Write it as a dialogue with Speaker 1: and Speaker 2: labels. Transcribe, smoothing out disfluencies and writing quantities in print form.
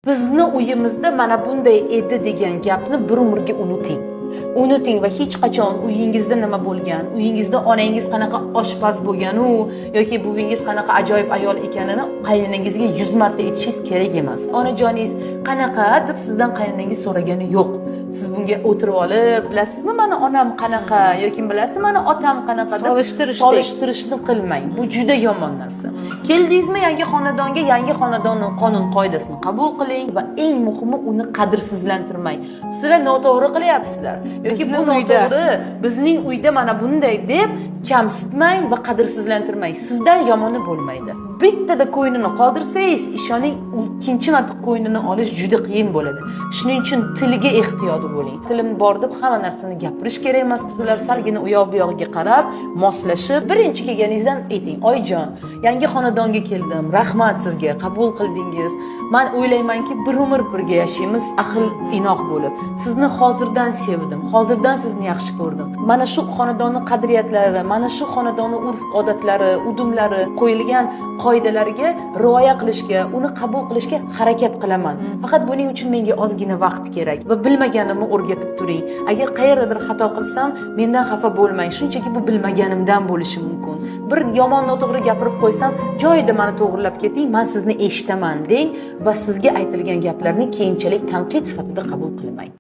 Speaker 1: Bizni uyimizda mana bunday edi degan gapni bir umrga unuting. Unuting va hech qachon uyingizda nima bo'lgan, uyingizda onangiz qanaqa oshpaz bo'lganu yoki buvingiz qanaqa ajoyib ayol ekanini qaynonangizga 100 marta aytishingiz kerak emas. Onajoningiz qanaqa deb sizdan qaynonangiz so'ragani yo'q. Siz bunga o'tirib olib, bilasizmi meni onam qanaqa yoki bilasizmi meni otam qanaqa deb solishtirishni qilmang. Bu juda yomon narsa. Keldingizmi yangi xonadonga, yangi xonadonning qonun qoidasini qabul qiling va eng muhimi uni qadrsizlantirmang. Sizlar noto'g'ri qilyapsizlar yoki bu noto'g'ri, bizning uyda mana bunday deb kamsitmang va qadrsizlantirmang. Sizdan yomoni bo'lmaydi. Bittada qo'ynini qoldirsangiz, ishoning, ikkinchi marta qo'ynini olish juda qiyin bo'ladi. Shuning uchun tilga ehtiyotli bo'ling. Tilim bor deb hamma narsani gapirish kerak emas. Sizlar salgina u yoq bu yog'iga qarab, moslashib, birinchi kelganingizdan ayting: "Oyjon, yangi xonadonga keldim. Rahmat sizga, qabul qildingiz. Men o'ylaymanki, bir umr birga yashaymiz, ahil inoq bo'lib. Sizni hozirdan sevdim. Hozirdan sizni yaxshi ko'rdim. Mana shu xonadonning qadriyatlari, mana shu xonadonning urf-odatlari, udumlari, qo'yilgan qoidalariga rioya qilishga, uni qabul qilishga harakat qilaman. Faqat buning uchun menga ozgina vaqt kerak va bilmaganimni o'rgatib turing. Agar qayerdadir xato qilsam, mendan xafa bo'lmang. Shunchaki bu bilmaganimdan bo'lishi mumkin. Bir yomon noto'g'ri gapirib qo'ysam, joyida meni to'g'rilab keting, men sizni eshitaman deng va sizga aytilgan gaplarni keyinchalik tanqid sifatida qabul qilmang.